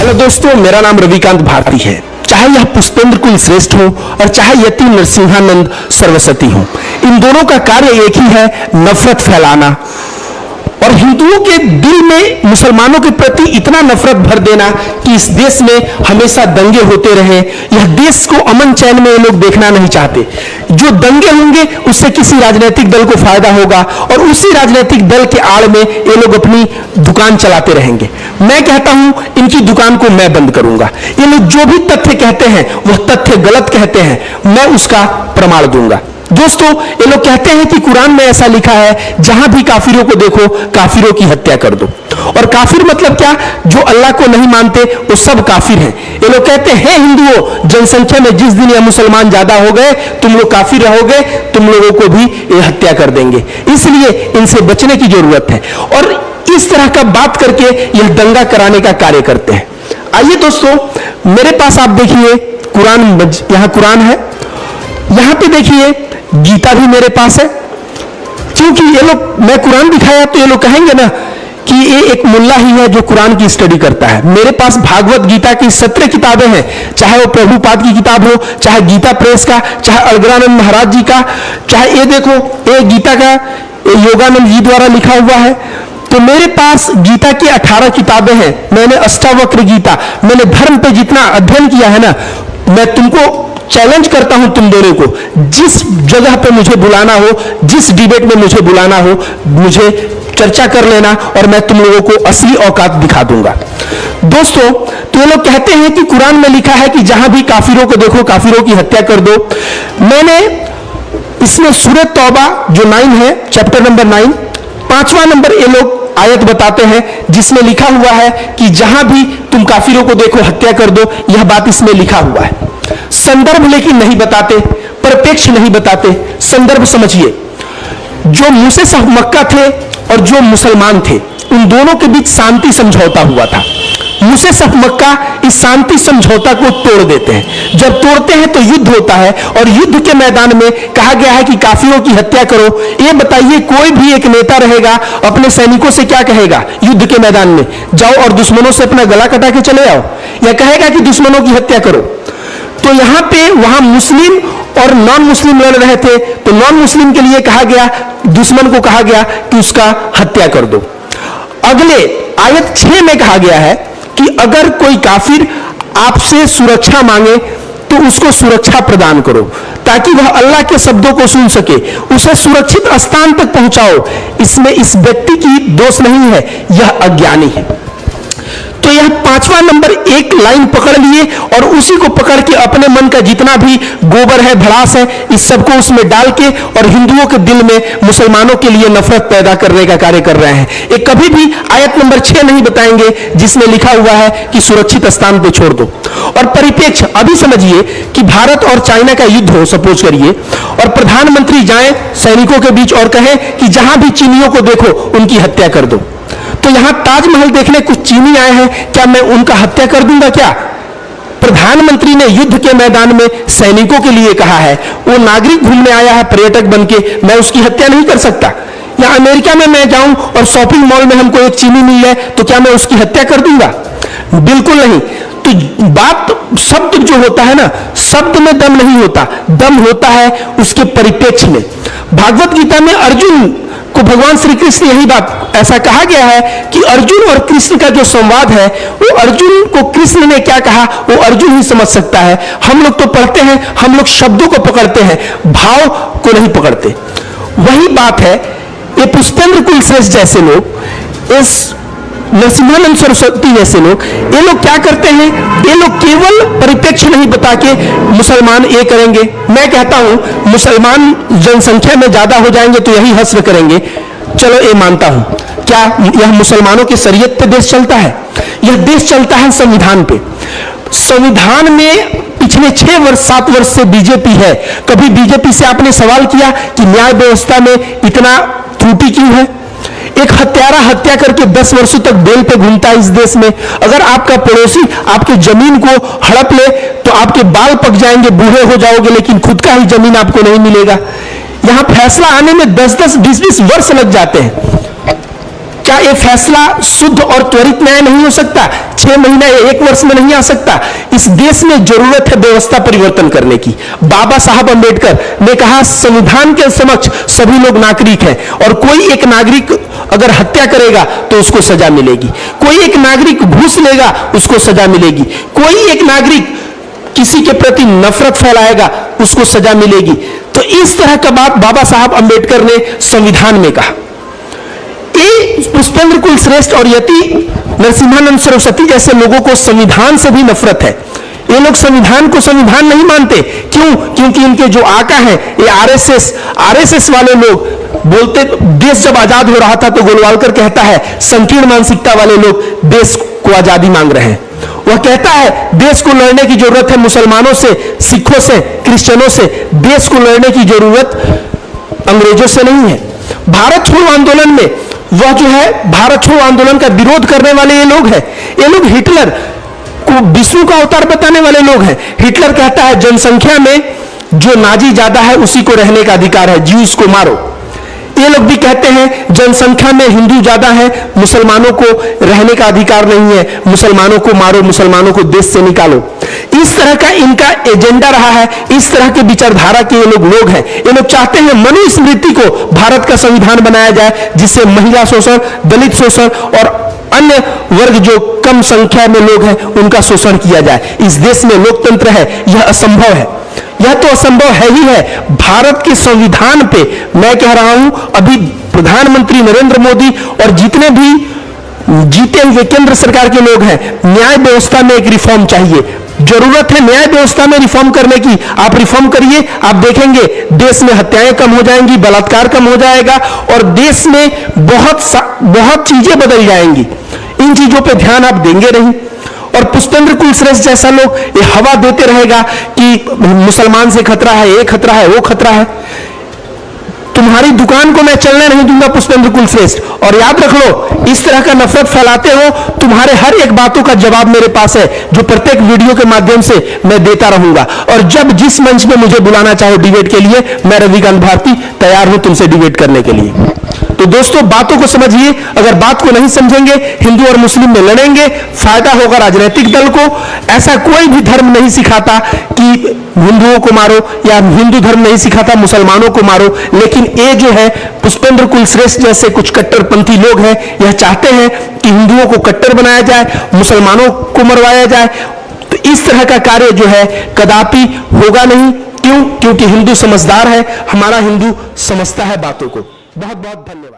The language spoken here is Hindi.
हेलो दोस्तों, मेरा नाम रविकांत भारती है। चाहे यह पुष्पेंद्र कुल श्रेष्ठ हो और चाहे यति नरसिंहानंद सरस्वती हो, इन दोनों का कार्य एक ही है, नफरत फैलाना और हिंदुओं के दिल में मुसलमानों के प्रति इतना नफरत भर देना कि इस देश में हमेशा दंगे होते रहे। यह देश को अमन चैन में ये लोग देखना नहीं चाहते। जो दंगे होंगे उससे किसी राजनीतिक दल को फायदा होगा और उसी राजनीतिक दल के आड़ में ये लोग अपनी दुकान चलाते रहेंगे। मैं कहता हूं इनकी दुकान को मैं बंद करूंगा। ये लोग जो भी तथ्य कहते हैं वह तथ्य गलत कहते हैं, मैं उसका प्रमाण दूंगा। दोस्तों, ये लोग कहते हैं कि कुरान में ऐसा लिखा है, जहां भी काफिरों को देखो काफिरों की हत्या कर दो। और काफिर मतलब क्या? जो अल्लाह को नहीं मानते वो सब काफिर हैं। ये लोग कहते हैं हिंदुओं, जनसंख्या में जिस दिन ये मुसलमान ज्यादा हो गए तुम लोग काफिर रहोगे, तुम लोगों को भी ये हत्या कर देंगे, इसलिए इनसे बचने की जरूरत है। और इस तरह का बात करके यह दंगा कराने का कार्य करते हैं। आइए दोस्तों, मेरे पास आप देखिए कुरान, यहां कुरान है, यहां पे देखिए गीता भी मेरे पास है। क्योंकि ये लोग, मैं कुरान दिखाया तो ये लोग कहेंगे ना कि ये एक मुल्ला ही है जो कुरान की स्टडी करता है। मेरे पास भागवत गीता की 17 किताबें हैं, चाहे वो प्रभुपाद की किताब हो, चाहे गीता प्रेस का, चाहे अलगरानंद महाराज जी का, चाहे ये देखो ये गीता का योगानंद जी द्वारा लिखा हुआ है। तो मेरे पास गीता की 18 किताबें हैं। मैंने अष्टावक्र गीता, मैंने धर्म पे जितना अध्ययन किया है ना, मैं तुमको चैलेंज करता हूं तुम दोनों को, जिस जगह पे मुझे बुलाना हो, जिस डिबेट में मुझे बुलाना हो, मुझे चर्चा कर लेना और मैं तुम लोगों को असली औकात दिखा दूंगा। दोस्तों, तो ये लोग कहते हैं कि कुरान में लिखा है कि जहां भी काफिरों को देखो काफिरों की हत्या कर दो। मैंने इसमें सूरह तौबा जो 9 है, चैप्टर नंबर 9, 5वां नंबर ये लोग आयत बताते हैं जिसमें लिखा हुआ है कि जहां भी तुम काफिरों को देखो हत्या कर दो। यह बात इसमें लिखा हुआ है। संदर्भ लेकिन नहीं बताते, परिप्रेक्ष्य नहीं बताते। संदर्भ समझिए, जो मूसा साहब मक्का थे और जो मुसलमान थे उन दोनों के बीच शांति समझौता हुआ था। मूसा साहब मक्का इस शांति समझौता को तोड़ देते हैं। जब तोड़ते हैं तो युद्ध होता है और युद्ध के मैदान में कहा गया है कि काफिरों की हत्या करो। ये बताइए, कोई भी एक नेता रहेगा अपने सैनिकों से क्या कहेगा युद्ध के मैदान में? जाओ और दुश्मनों से अपना गला कटा के चले आओ, या कहेगा कि दुश्मनों की हत्या करो? तो यहां पे वहां मुस्लिम और नॉन मुस्लिम लड़ रहे थे, तो नॉन मुस्लिम के लिए कहा गया, दुश्मन को कहा गया कि उसका हत्या कर दो। अगले आयत 6 में कहा गया है कि अगर कोई काफिर आपसे सुरक्षा मांगे तो उसको सुरक्षा प्रदान करो ताकि वह अल्लाह के शब्दों को सुन सके, उसे सुरक्षित स्थान तक पहुंचाओ। इसमें इस व्यक्ति की दोष नहीं है, यह अज्ञानी है। तो यह 5वां नंबर एक लाइन पकड़ लिए और उसी को पकड़ के अपने मन का जितना भी गोबर है, भड़ास है, इस सबको उसमें डाल के और हिंदुओं के दिल में मुसलमानों के लिए नफरत पैदा करने का कार्य कर रहे हैं। ये कभी भी आयत नंबर 6 नहीं बताएंगे जिसमें लिखा हुआ है कि सुरक्षित स्थान पे छोड़ दो। और परिप्रेक्ष्य अभी समझिए कि भारत और चाइना का युद्ध हो, सपोज करिए, और प्रधानमंत्री जाएं सैनिकों के बीच और कहें कि जहां भी चीनियों को देखो उनकी हत्या कर दो। तो यहां ताजमहल देखने कुछ चीनी आए हैं, क्या मैं उनका हत्या कर दूंगा क्या? प्रधानमंत्री ने युद्ध के मैदान में सैनिकों के लिए कहा है, वो नागरिक घूमने आया है पर्यटक बनके, मैं उसकी हत्या नहीं कर सकता। या अमेरिका में मैं जाऊं और शॉपिंग मॉल में हमको एक चीनी मिल जाए तो क्या मैं उसकी हत्या कर दूंगा? बिल्कुल नहीं। तो बात, शब्द जो होता है ना, शब्द में दम नहीं होता, दम होता है उसके परिप्रेक्ष्य में। भागवत गीता में अर्जुन को भगवान श्री कृष्ण यही बात, ऐसा कहा गया है कि अर्जुन और कृष्ण का जो संवाद है वो अर्जुन को कृष्ण ने क्या कहा वो अर्जुन ही समझ सकता है। हम लोग तो पढ़ते हैं, हम लोग शब्दों को पकड़ते हैं, भाव को नहीं पकड़ते। वही बात है, ये पुष्पेंद्र कुल श्रेष्ठ जैसे लोग, इस नरसिंहानंद सरस्वती जैसे लोग, ये लोग क्या करते हैं? ये लोग केवल परिप्रेक्ष्य नहीं बता के मुसलमान ये करेंगे। मैं कहता हूं मुसलमान जनसंख्या में ज्यादा हो जाएंगे तो यही हस्र करेंगे, चलो ये मानता हूं। क्या यह मुसलमानों की शरीयत पे देश चलता है? यह देश चलता है संविधान पे। संविधान में पिछले 6 वर्ष 7 वर्ष से बीजेपी है। कभी बीजेपी से आपने सवाल किया कि न्याय व्यवस्था में इतना त्रुटि क्यों है? एक हत्यारा हत्या करके 10 वर्षों तक बेल पे घूमता है इस देश में। अगर आपका पड़ोसी आपके जमीन को हड़प ले तो आपके बाल पक जाएंगे, बूढ़े हो जाओगे, लेकिन खुद का ही जमीन आपको नहीं मिलेगा। यहां फैसला आने में 10-10, 20-20 वर्ष लग जाते हैं। क्या यह फैसला शुद्ध और त्वरित न्याय नहीं हो सकता? 6 महीने या 1 वर्ष में नहीं आ सकता? इस देश में जरूरत है व्यवस्था परिवर्तन करने की। बाबा साहब अंबेडकर ने कहा, संविधान के समक्ष सभी लोग नागरिक हैं और कोई एक नागरिक अगर हत्या करेगा तो उसको सजा मिलेगी, कोई एक नागरिक घूस लेगा उसको सजा मिलेगी, कोई एक नागरिक किसी के प्रति नफरत फैलाएगा उसको सजा मिलेगी। तो इस तरह का बात बाबा साहब अंबेडकर ने संविधान में कहा। पुष्पेंद्र कुलश्रेष्ठ और यति नरसिम्हानंद सरस्वती जैसे लोगों को संविधान से भी नफरत है। ये लोग संविधान को संविधान नहीं मानते। क्यों? क्योंकि इनके जो आका हैं ये आरएसएस वाले लोग बोलते, देश जब आजाद हो रहा था तो गोलवालकर कहता है संकीर्ण मानसिकता वाले लोग देश को आजादी मांग रहे हैं। वह कहता है देश को लड़ने की जरूरत है मुसलमानों से, सिखों से, क्रिश्चियनों से, देश को लड़ने की जरूरत अंग्रेजों से नहीं है। भारत छोड़ो आंदोलन में वह जो है भारत छोड़ो आंदोलन का विरोध करने वाले ये लोग हैं। ये लोग हिटलर को विष्णु का अवतार बताने वाले लोग हैं। हिटलर कहता है जनसंख्या में जो नाजी ज्यादा है उसी को रहने का अधिकार है, ज्यूस को मारो। ये लोग भी कहते हैं जनसंख्या में हिंदू ज्यादा है, मुसलमानों को रहने का अधिकार नहीं है, मुसलमानों को मारो, मुसलमानों को देश से निकालो। इस तरह का इनका एजेंडा रहा है। इस तरह के विचारधारा के ये लोग हैं। ये लोग चाहते हैं मनुस्मृति को भारत का संविधान बनाया जाए जिससे महिला शोषण, दलित शोषण और अन्य वर्ग जो कम संख्या में लोग हैं उनका शोषण किया जाए। इस देश में लोकतंत्र है, यह असंभव है। यह तो असंभव है ही है। भारत के संविधान पे मैं कह रहा हूं, अभी प्रधानमंत्री नरेंद्र मोदी और जितने भी जीते हुए केंद्र सरकार के लोग हैं, न्याय व्यवस्था में एक रिफॉर्म चाहिए। जरूरत है न्याय व्यवस्था में रिफॉर्म करने की। आप रिफॉर्म करिए, आप देखेंगे देश में हत्याएं कम हो जाएंगी, बलात्कार कम हो जाएगा और देश में बहुत चीजें बदल जाएंगी। इन चीजों पे ध्यान आप देंगे नहीं। और पुष्पेंद्र कुलश्रेष्ठ जैसा लोग ये हवा देते रहेगा कि मुसलमान से खतरा है, ये खतरा है, वो खतरा है। तुम्हारी दुकान को मैं चलने नहीं दूंगा पुष्पेंद्र कुलश्रेष्ठ। और याद रख लो, इस तरह का नफरत फैलाते हो, तुम्हारे हर एक बातों का जवाब मेरे पास है जो प्रत्येक वीडियो के माध्यम से मैं देता रहूंगा। और जब जिस मंच में मुझे बुलाना चाहो डिबेट के लिए, मैं रविकांत भारती तैयार हूं तुमसे डिबेट करने के लिए। तो दोस्तों बातों को समझिए। अगर बात को नहीं समझेंगे, हिंदू और मुस्लिम में लड़ेंगे, फायदा होगा राजनीतिक दल को। ऐसा कोई भी धर्म नहीं सिखाता कि हिंदुओं को मारो, या हिंदू धर्म नहीं सिखाता मुसलमानों को मारो। लेकिन ये जो है पुष्पेंद्र कुलश्रेष्ठ जैसे कुछ कट्टरपंथी लोग हैं, यह चाहते हैं कि हिंदुओं को कट्टर बनाया जाए, मुसलमानों को मरवाया जाए। तो इस तरह का कार्य जो है कदापि होगा नहीं। क्यों? क्योंकि हिंदू समझदार है, हमारा हिंदू समझता है बातों को। बहुत बहुत धन्यवाद।